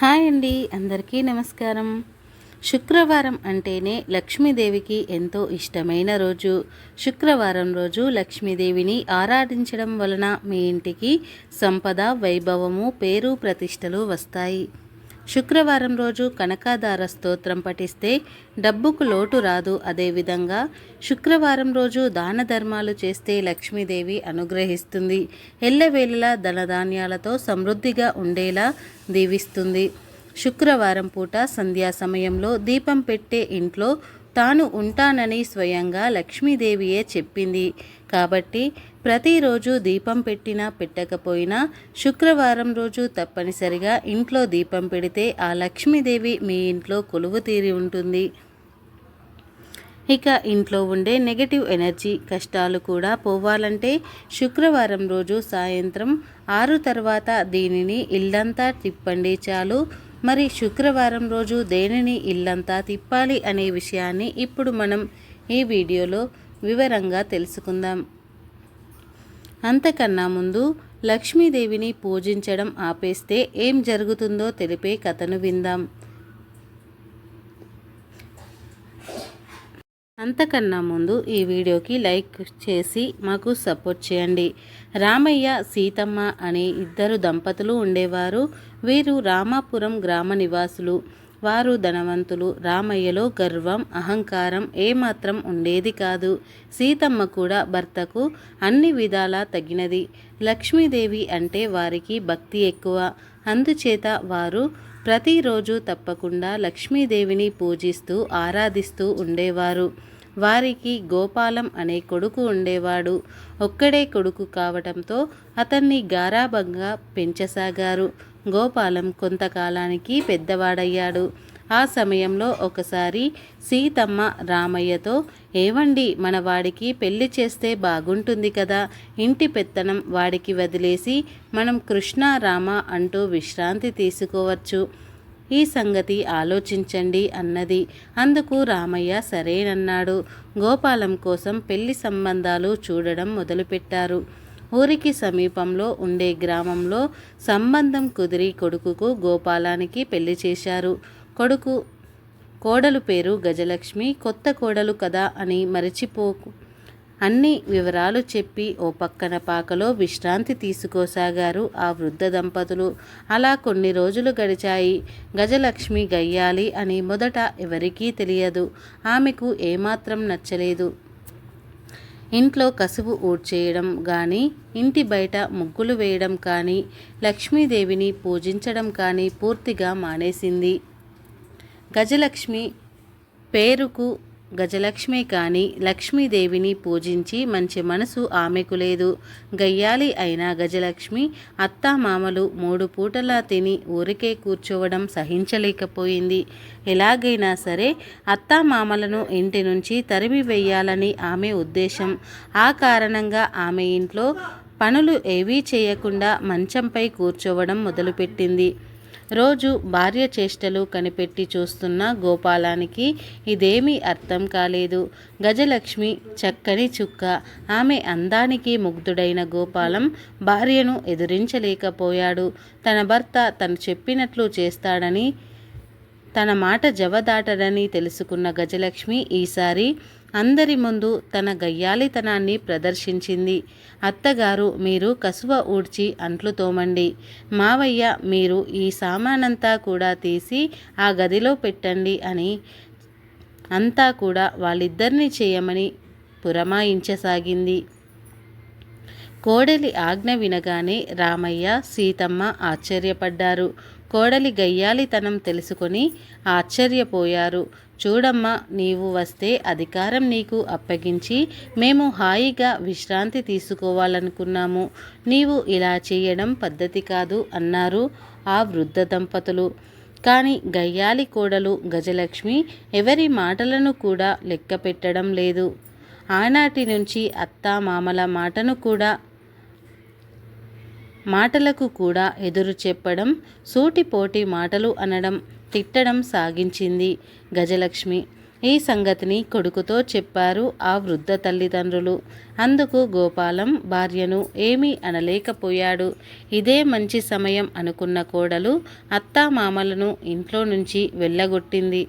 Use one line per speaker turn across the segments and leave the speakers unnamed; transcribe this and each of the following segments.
Hi అండి, అందరికీ నమస్కారం. శుక్రవారం అంటేనే లక్ష్మీదేవికి ఎంతో ఇష్టమైన రోజు. శుక్రవారం రోజు లక్ష్మీదేవిని ఆరాధించడం వలన మీ ఇంటికి సంపద, వైభవము, పేరు, ప్రతిష్టలు వస్తాయి. శుక్రవారం రోజు కనకాదార స్తోత్రం పఠిస్తే డబ్బుకు లోటు రాదు. అదేవిధంగా శుక్రవారం రోజు దాన ధర్మాలు చేస్తే లక్ష్మీదేవి అనుగ్రహిస్తుంది. ఎల్లవేళలా ధనధాన్యాలతో సమృద్ధిగా ఉండేలా దీవిస్తుంది. శుక్రవారం పూట సంధ్యా సమయంలో దీపం పెట్టే ఇంట్లో తాను ఉంటానని స్వయంగా లక్ష్మీదేవియే చెప్పింది. కాబట్టి ప్రతిరోజు దీపం పెట్టినా పెట్టకపోయినా శుక్రవారం రోజు తప్పనిసరిగా ఇంట్లో దీపం పెడితే ఆ లక్ష్మీదేవి మీ ఇంట్లో కొలువు తీరి ఉంటుంది. ఇక ఇంట్లో ఉండే నెగటివ్ ఎనర్జీ, కష్టాలు కూడా పోవాలంటే శుక్రవారం రోజు సాయంత్రం 6 తర్వాత దీనిని ఇల్లంతా తిప్పండి చాలు. మరి శుక్రవారం రోజు దేనిని ఇల్లంతా తిప్పాలి అనే విషయాన్ని ఇప్పుడు మనం ఈ వీడియోలో వివరంగా తెలుసుకుందాం. అంతకన్నా ముందు లక్ష్మీదేవిని పూజించడం ఆపేస్తే ఏం జరుగుతుందో తెలిపే కథను విందాం. అంతకన్నా ముందు ఈ వీడియోకి లైక్ చేసి మాకు సపోర్ట్ చేయండి. రామయ్య, సీతమ్మ అనే ఇద్దరు దంపతులు ఉండేవారు. వీరు రామాపురం గ్రామ నివాసులు. వారు ధనవంతులు. రామయ్యలో గర్వం, అహంకారం ఏమాత్రం ఉండేది కాదు. సీతమ్మ కూడా భర్తకు అన్ని విధాలా తగినది. లక్ష్మీదేవి అంటే వారికి భక్తి ఎక్కువ. అందుచేత వారు ప్రతిరోజు తప్పకుండా లక్ష్మీదేవిని పూజిస్తూ ఆరాధిస్తూ ఉండేవారు. వారికి గోపాలం అనే కొడుకు ఉండేవాడు. ఒక్కడే కొడుకు కావటంతో అతన్ని గారాబంగా పెంచసాగారు. గోపాలం కొంతకాలానికి పెద్దవాడయ్యాడు. ఆ సమయంలో ఒకసారి సీతమ్మ రామయ్యతో, ఏవండి, మన వాడికి పెళ్లి చేస్తే బాగుంటుంది కదా, ఇంటి పెత్తనం వాడికి వదిలేసి మనం కృష్ణ రామ అంటూ విశ్రాంతి తీసుకోవచ్చు. ఈ సంగతి ఆలోచించండి అన్నది. అందుకు రామయ్య సరేనన్నాడు. గోపాలం కోసం పెళ్లి సంబంధాలు చూడడం మొదలుపెట్టారు. ఊరికి సమీపంలో ఉండే గ్రామంలో సంబంధం కుదిరి కొడుకుకు గోపాలానికి పెళ్లి చేశారు. కోడలు పేరు గజలక్ష్మి. కొత్త కోడలు కదా అని మరిచిపోకు అన్ని వివరాలు చెప్పి ఓ పక్కన పాకలో విశ్రాంతి తీసుకోసాగారు ఆ వృద్ధ దంపతులు. అలా కొన్ని రోజులు గడిచాయి. గజలక్ష్మి గయ్యాలి అని మొదట ఎవరికీ తెలియదు. ఆమెకు ఏమాత్రం నచ్చలేదు. ఇంట్లో కసువు ఊడ్చేయడం కానీ, ఇంటి బయట ముగ్గులు వేయడం కానీ, లక్ష్మీదేవిని పూజించడం కానీ పూర్తిగా మానేసింది. గజలక్ష్మి పేరుకు గజలక్ష్మి కానీ లక్ష్మీదేవిని పూజించి మంచి మనసు ఆమెకు లేదు. గయ్యాలి అయిన గజలక్ష్మి అత్తామామలు 3 పూటలా తిని ఊరికే కూర్చోవడం సహించలేకపోయింది. ఎలాగైనా సరే అత్తామామలను ఇంటి నుంచి తరిమి వేయాలని ఆమె ఉద్దేశం. ఆ కారణంగా ఆమె ఇంట్లో పనులు ఏవీ చేయకుండా మంచంపై కూర్చోవడం మొదలుపెట్టింది. రోజు భార్య చేష్టలు కనిపెట్టి చూస్తున్న గోపాలానికి ఇదేమీ అర్థం కాలేదు. గజలక్ష్మి చక్కని చుక్క. ఆమె అందానికి ముగ్ధుడైన గోపాలం భార్యను ఎదిరించలేకపోయాడు. తన భర్త తను చెప్పినట్లు చేస్తాడని, తన మాట జవదాటడని తెలుసుకున్న గజలక్ష్మి ఈసారి అందరి ముందు తన గయ్యాలితనాన్ని ప్రదర్శించింది. అత్తగారు, మీరు కసువ ఊడ్చి అంట్లు తోమండి. మావయ్య, మీరు ఈ సామానంతా కూడా తీసి ఆ గదిలో పెట్టండి అని అంతా కూడా వాళ్ళిద్దరినీ చేయమని పురమాయించసాగింది. కోడలి ఆజ్ఞ వినగానే రామయ్య, సీతమ్మ ఆశ్చర్యపడ్డారు. కోడలి గయ్యాలితనం తెలుసుకొని ఆశ్చర్యపోయారు. చూడమ్మా, నీవు వస్తే అధికారం నీకు అప్పగించి మేము హాయిగా విశ్రాంతి తీసుకోవాలనుకున్నాము. నీవు ఇలా చేయడం పద్ధతి కాదు అన్నారు ఆ వృద్ధ దంపతులు. కానీ గయ్యాలి కోడలు గజలక్ష్మి ఎవరి మాటలను కూడా లెక్క పెట్టడం లేదు. ఆనాటి నుంచి అత్తామామల మాటలకు కూడా ఎదురు చెప్పడం, సూటిపోటి మాటలు అనడం, తిట్టడం సాగించింది గజలక్ష్మి. ఈ సంగతిని కొడుకుతో చెప్పారు ఆ వృద్ధ తల్లిదండ్రులు. అందుకు గోపాలం భార్యను ఏమీ అనలేకపోయాడు. ఇదే మంచి సమయం అనుకున్న కోడలు అత్తామామలను ఇంట్లో నుంచి వెళ్ళగొట్టింది.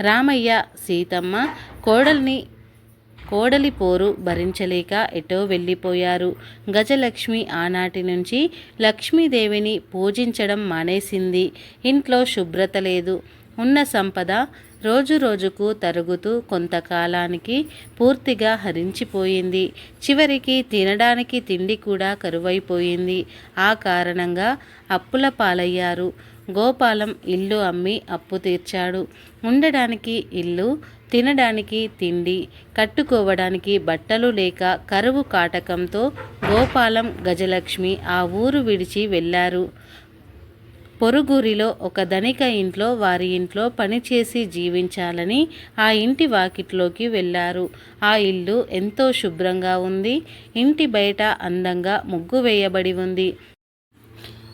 రామయ్య సీతమ్మ కోడలి పోరు భరించలేక ఎటో వెళ్ళిపోయారు. గజలక్ష్మి ఆనాటి నుంచి లక్ష్మీదేవిని పూజించడం మానేసింది. ఇంట్లో శుభ్రత లేదు. ఉన్న సంపద రోజురోజుకు తరుగుతూ కొంతకాలానికి పూర్తిగా హరించిపోయింది. చివరికి తినడానికి తిండి కూడా కరువైపోయింది. ఆ కారణంగా అప్పుల పాలయ్యారు. గోపాలం ఇల్లు అమ్మి అప్పు తీర్చాడు. ఉండడానికి ఇల్లు, తినడానికి తిండి, కట్టుకోవడానికి బట్టలు లేక కరువు కాటకంతో గోపాలం గజలక్ష్మి ఆ ఊరు విడిచి వెళ్ళారు. పొరుగురిలో ఒక ధనిక ఇంట్లో వారి ఇంట్లో పనిచేసి జీవించాలని ఆ ఇంటి వాకిట్లోకి వెళ్ళారు. ఆ ఇల్లు ఎంతో శుభ్రంగా ఉంది. ఇంటి బయట అందంగా ముగ్గు వేయబడి ఉంది.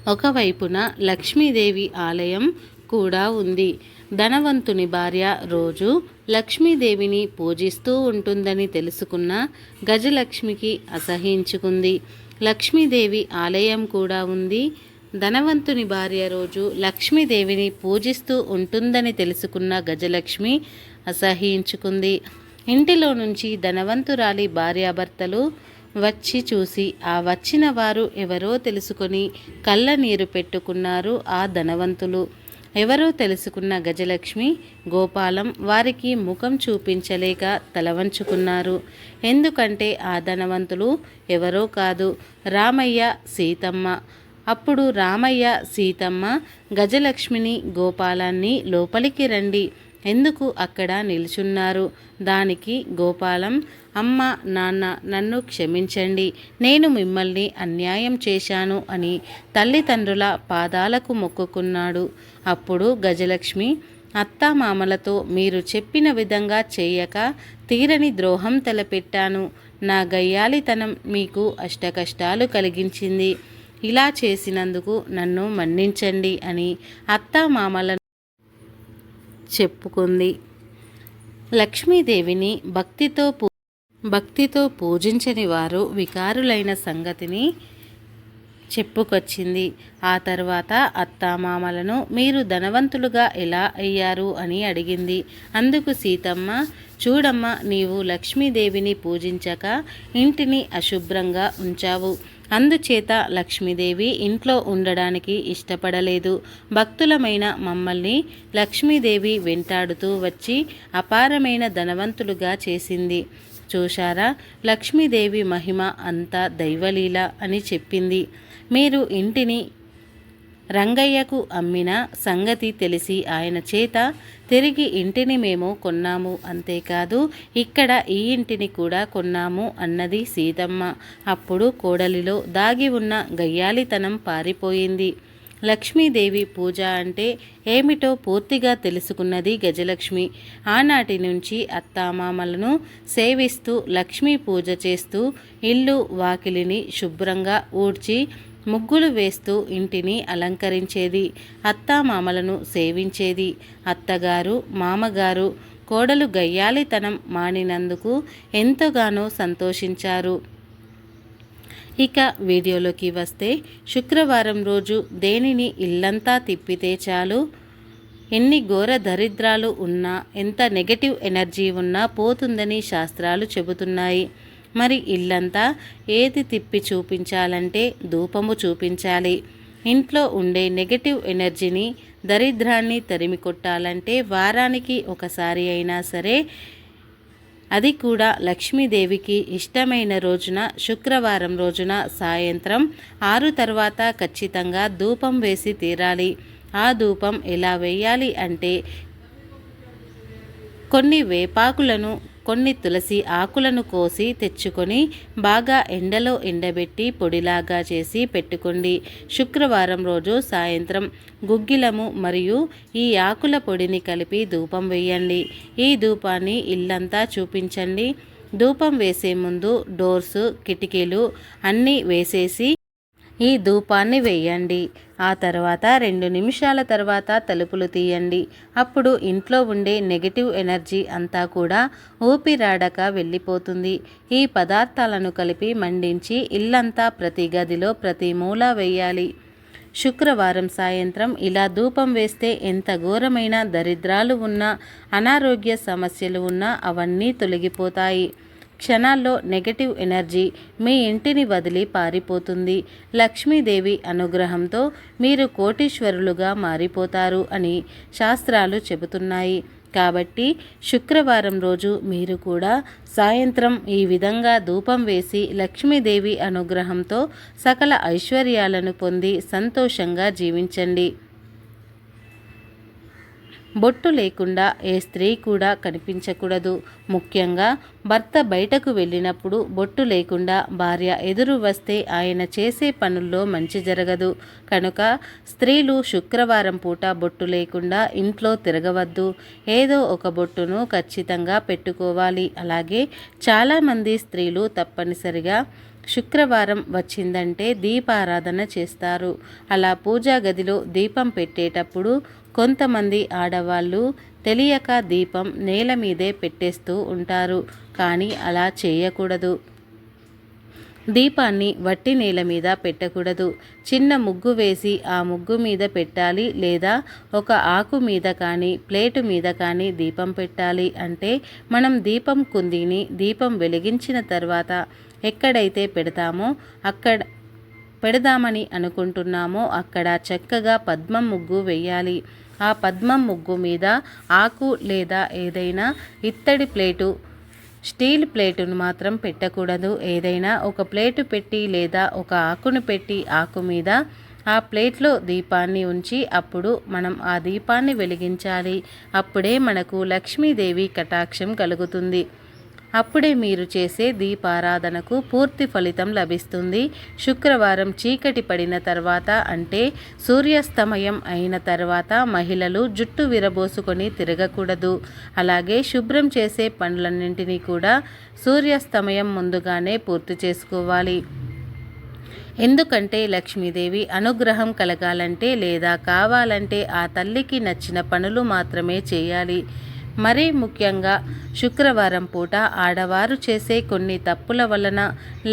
ఒకవైపున లక్ష్మీదేవి ఆలయం కూడా ఉంది. ధనవంతుని భార్య రోజు లక్ష్మీదేవిని పూజిస్తూ ఉంటుందని తెలుసుకున్న గజలక్ష్మికి అసహించుకుంది. లక్ష్మీదేవి ఆలయం కూడా ఉంది. ధనవంతుని భార్య రోజు లక్ష్మీదేవిని పూజిస్తూ ఉంటుందని తెలుసుకున్న గజలక్ష్మి అసహించుకుంది. ఇంటిలో నుంచి ధనవంతురాలి భార్యాభర్తలు వచ్చి చూసి ఆ వచ్చిన వారు ఎవరో తెలుసుకొని కళ్ళ నీరు పెట్టుకున్నారు ఆ ధనవంతులు. ఎవరో తెలుసుకున్న గజలక్ష్మి, గోపాలం వారికి ముఖం చూపించలేక తలవంచుకున్నారు. ఎందుకంటే ఆ ధనవంతులు ఎవరో కాదు, రామయ్య సీతమ్మ. అప్పుడు రామయ్య సీతమ్మ గజలక్ష్మిని, గోపాలాన్ని లోపలికి రండి, ఎందుకు అక్కడ నిల్చున్నారు? దానికి గోపాలం, అమ్మ నాన్న నన్ను క్షమించండి, నేను మిమ్మల్ని అన్యాయం చేశాను అని తల్లిదండ్రుల పాదాలకు మొక్కుకున్నాడు. అప్పుడు గజలక్ష్మి, అత్తామామలతో మీరు చెప్పిన విధంగా చేయక తీరని ద్రోహం తలపెట్టాను. నా గయ్యాలితనం మీకు అష్టకష్టాలు కలిగించింది. ఇలా చేసినందుకు నన్ను మన్నించండి అని అత్తామామలను చెప్పుకుంది. లక్ష్మీదేవిని భక్తితో పూజించని వారు వికారులైన సంగతిని చెప్పుకొచ్చింది. ఆ తర్వాత అత్తామామలను మీరు ధనవంతులుగా ఎలా అయ్యారు అని అడిగింది. అందుకు సీతమ్మ, చూడమ్మ, నీవు లక్ష్మీదేవిని పూజించక ఇంటిని అశుభ్రంగా ఉంచావు. అందుచేత లక్ష్మీదేవి ఇంట్లో ఉండడానికి ఇష్టపడలేదు. భక్తులమైన మమ్మల్ని లక్ష్మీదేవి వెంటాడుతూ వచ్చి అపారమైన ధనవంతులుగా చేసింది. చూశారా, లక్ష్మీదేవి మహిమ అంతా దైవలీల అని చెప్పింది. మీరు ఇంటిని రంగయ్యకు అమ్మిన సంగతి తెలిసి ఆయన చేత తిరిగి ఇంటిని మేము కొన్నాము. అంతేకాదు ఇక్కడ ఈ ఇంటిని కూడా కొన్నాము అన్నది సీతమ్మ. అప్పుడు కోడలిలో దాగి ఉన్న గయ్యాలితనం పారిపోయింది. లక్ష్మీదేవి పూజ అంటే ఏమిటో పూర్తిగా తెలుసుకున్నది గజలక్ష్మి. ఆనాటి నుంచి అత్తామామలను సేవిస్తూ లక్ష్మీ పూజ చేస్తూ ఇల్లు వాకిలిని శుభ్రంగా ఊడ్చి ముగ్గులు వేస్తూ ఇంటిని అలంకరించేది. అత్తామామలను సేవించేది. అత్తగారు, మామగారు కోడలు గయ్యాలితనం మానినందుకు ఎంతగానో సంతోషించారు. ఇక వీడియోలోకి వస్తే, శుక్రవారం రోజు దేనిని ఇల్లంతా తిప్పితే చాలు, ఎన్ని ఘోర దరిద్రాలు ఉన్నా, ఎంత నెగటివ్ ఎనర్జీ ఉన్నా పోతుందని శాస్త్రాలు చెబుతున్నాయి. మరి ఇల్లంతా ఏది తిప్పి చూపించాలంటే ధూపము చూపించాలి. ఇంట్లో ఉండే నెగటివ్ ఎనర్జీని, దరిద్రాన్ని తరిమి కొట్టాలంటే వారానికి ఒకసారి అయినా సరే, అది కూడా లక్ష్మీదేవికి ఇష్టమైన రోజున, శుక్రవారం రోజున సాయంత్రం 6 తర్వాత ఖచ్చితంగా ధూపం వేసి తీరాలి. ఆ ధూపం ఎలా వేయాలి అంటే, కొన్ని వేపాకులను, కొన్ని తులసి ఆకులను కోసి తెచ్చుకొని బాగా ఎండలో ఎండబెట్టి పొడిలాగా చేసి పెట్టుకోండి. శుక్రవారం రోజు సాయంత్రం గుగ్గిలము మరియు ఈ ఆకుల పొడిని కలిపి ధూపం వేయండి. ఈ ధూపాన్ని ఇల్లంతా చూపించండి. ధూపం వేసే ముందు డోర్స్, కిటికీలు అన్నీ వేసేసి ఈ ధూపాన్ని వేయండి. ఆ తర్వాత 2 నిమిషాల తర్వాత తలుపులు తీయండి. అప్పుడు ఇంట్లో ఉండే నెగటివ్ ఎనర్జీ అంతా కూడా ఊపిరాడక వెళ్ళిపోతుంది. ఈ పదార్థాలను కలిపి మండించి ఇల్లంతా ప్రతి గదిలో ప్రతి మూల వేయాలి. శుక్రవారం సాయంత్రం ఇలా ధూపం వేస్తే ఎంత ఘోరమైన దరిద్రాలు ఉన్నా, అనారోగ్య సమస్యలు ఉన్నా అవన్నీ తొలగిపోతాయి. క్షణాల్లో నెగటివ్ ఎనర్జీ మీ ఇంటిని వదిలి పారిపోతుంది. లక్ష్మీదేవి అనుగ్రహంతో మీరు కోటీశ్వరులుగా మారిపోతారు అని శాస్త్రాలు చెబుతున్నాయి. కాబట్టి శుక్రవారం రోజు మీరు కూడా సాయంత్రం ఈ విధంగా ధూపం వేసి లక్ష్మీదేవి అనుగ్రహంతో సకల ఐశ్వర్యాలను పొంది సంతోషంగా జీవించండి. బొట్టు లేకుండా ఏ స్త్రీ కూడా కనిపించకూడదు. ముఖ్యంగా భర్త బయటకు వెళ్ళినప్పుడు బొట్టు లేకుండా భార్య ఎదురు వస్తే ఆయన చేసే పనుల్లో మంచి జరగదు. కనుక స్త్రీలు శుక్రవారం పూట బొట్టు లేకుండా ఇంట్లో తిరగవద్దు. ఏదో ఒక బొట్టును ఖచ్చితంగా పెట్టుకోవాలి. అలాగే చాలామంది స్త్రీలు తప్పనిసరిగా శుక్రవారం వచ్చిందంటే దీపారాధన చేస్తారు. అలా పూజా గదిలో దీపం పెట్టేటప్పుడు కొంతమంది ఆడవాళ్ళు తెలియక దీపం నేల మీదే పెట్టేస్తూ ఉంటారు. కానీ అలా చేయకూడదు. దీపాన్ని వట్టి నేల మీద పెట్టకూడదు. చిన్న ముగ్గు వేసి ఆ ముగ్గు మీద పెట్టాలి. లేదా ఒక ఆకు మీద కానీ ప్లేటు మీద కానీ దీపం పెట్టాలి. అంటే మనం దీపం కుందిని దీపం వెలిగించిన తర్వాత ఎక్కడైతే పెడదామని అనుకుంటున్నామో అక్కడ చక్కగా పద్మం ముగ్గు వేయాలి. ఆ పద్మం ముగ్గు మీద ఆకు లేదా ఏదైనా ఇత్తడి ప్లేటు, స్టీల్ ప్లేటును మాత్రం పెట్టకూడదు. ఏదైనా ఒక ప్లేటు పెట్టి లేదా ఒక ఆకును పెట్టి ఆకు మీద ఆ ప్లేట్లో దీపాన్ని ఉంచి అప్పుడు మనం ఆ దీపాన్ని వెలిగించాలి. అప్పుడే మనకు లక్ష్మీదేవి కటాక్షం కలుగుతుంది. అప్పుడే మీరు చేసే దీపారాధనకు పూర్తి ఫలితం లభిస్తుంది. శుక్రవారం చీకటి పడిన తర్వాత అంటే సూర్యాస్తమయం అయిన తర్వాత మహిళలు జుట్టు విరబోసుకొని తిరగకూడదు. అలాగే శుభ్రం చేసే పనులన్నింటినీ కూడా సూర్యాస్తమయం ముందుగానే పూర్తి చేసుకోవాలి. ఎందుకంటే లక్ష్మీదేవి అనుగ్రహం కలగాలంటే లేదా కావాలంటే ఆ తల్లికి నచ్చిన పనులు మాత్రమే చేయాలి. మరీ ముఖ్యంగా శుక్రవారం పూట ఆడవారు చేసే కొన్ని తప్పుల వలన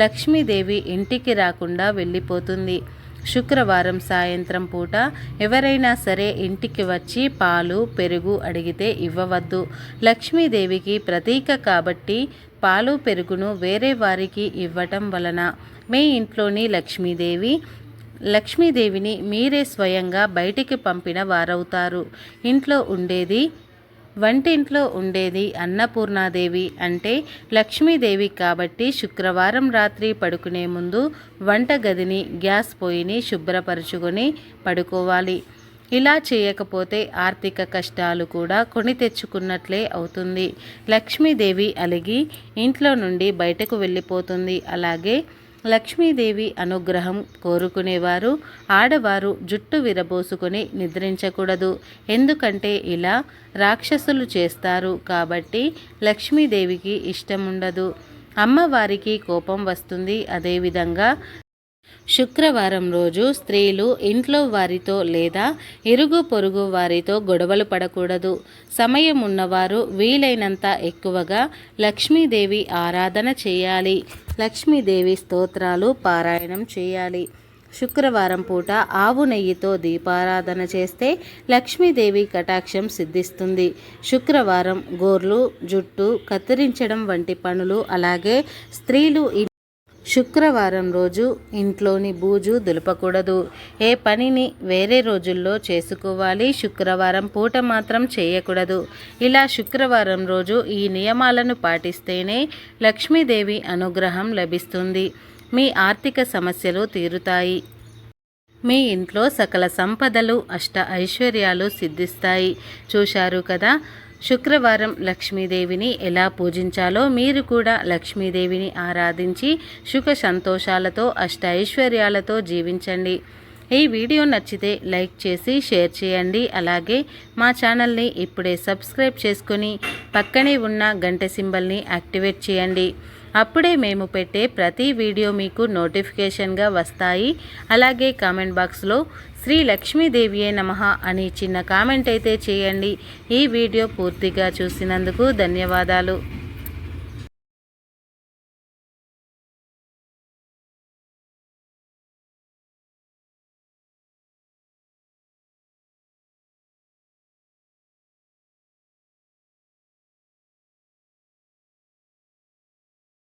లక్ష్మీదేవి ఇంటికి రాకుండా వెళ్ళిపోతుంది. శుక్రవారం సాయంత్రం పూట ఎవరైనా సరే ఇంటికి వచ్చి పాలు పెరుగు అడిగితే ఇవ్వవద్దు. లక్ష్మీదేవికి ప్రతీక కాబట్టి పాలు పెరుగును వేరే వారికి ఇవ్వటం వలన మీ ఇంట్లోని లక్ష్మీదేవిని మీరే స్వయంగా బయటికి పంపిన వారవుతారు. వంటింట్లో ఉండేది అన్నపూర్ణాదేవి అంటే లక్ష్మీదేవి కాబట్టి శుక్రవారం రాత్రి పడుకునే ముందు వంటగదిని గ్యాస్ పొయ్యిని శుభ్రపరచుకొని పడుకోవాలి. ఇలా చేయకపోతే ఆర్థిక కష్టాలు కూడా కొని తెచ్చుకున్నట్లే అవుతుంది. లక్ష్మీదేవి అలిగి ఇంట్లో నుండి బయటకు వెళ్ళిపోతుంది. అలాగే లక్ష్మీదేవి అనుగ్రహం కోరుకునేవారు ఆడవారు జుట్టు విరబోసుకొని నిద్రించకూడదు. ఎందుకంటే ఇలా రాక్షసులు చేస్తారు కాబట్టి లక్ష్మీదేవికి ఇష్టం ఉండదు. అమ్మవారికి కోపం వస్తుంది. అదేవిధంగా శుక్రవారం రోజు స్త్రీలు ఇంట్లో వారితో లేదా ఇరుగు పొరుగు వారితో గొడవలు పడకూడదు. సమయం ఉన్నవారు వీలైనంత ఎక్కువగా లక్ష్మీదేవి ఆరాధన చేయాలి. లక్ష్మీదేవి స్తోత్రాలు పారాయణం చేయాలి. శుక్రవారం పూట ఆవు నెయ్యితో దీపారాధన చేస్తే లక్ష్మీదేవి కటాక్షం సిద్ధిస్తుంది. శుక్రవారం గోర్లు జుట్టు కత్తిరించడం వంటి పనులు అలాగే స్త్రీలు శుక్రవారం రోజు ఇంట్లోని బూజు దులపకూడదు. ఏ పనిని వేరే రోజుల్లో చేసుకోవాలి. శుక్రవారం పూట మాత్రం చేయకూడదు. ఇలా శుక్రవారం రోజు ఈ నియమాలను పాటిస్తేనే లక్ష్మీదేవి అనుగ్రహం లభిస్తుంది. మీ ఆర్థిక సమస్యలు తీరుతాయి. మీ ఇంట్లో సకల సంపదలు అష్ట ఐశ్వర్యాలు సిద్ధిస్తాయి. చూశారు కదా, శుక్రవారం లక్ష్మీదేవిని ఎలా పూజించాలో మీరు కూడా లక్ష్మీదేవిని ఆరాధించి సుఖ సంతోషాలతో అష్ట ఐశ్వర్యాలతో జీవించండి. ఈ వీడియో నచ్చితే లైక్ చేసి షేర్ చేయండి. అలాగే మా ఛానల్ని ఇప్పుడే సబ్స్క్రైబ్ చేసుకొని పక్కనే ఉన్న గంట సింబల్ని యాక్టివేట్ చేయండి. అప్పుడే మేము పెట్టే ప్రతి వీడియో మీకు నోటిఫికేషన్గా వస్తాయి. అలాగే కామెంట్ బాక్స్లో శ్రీ లక్ష్మీదేవియే నమః అని చిన్న కామెంట్ అయితే చేయండి. ఈ వీడియో పూర్తిగా చూసినందుకు ధన్యవాదాలు.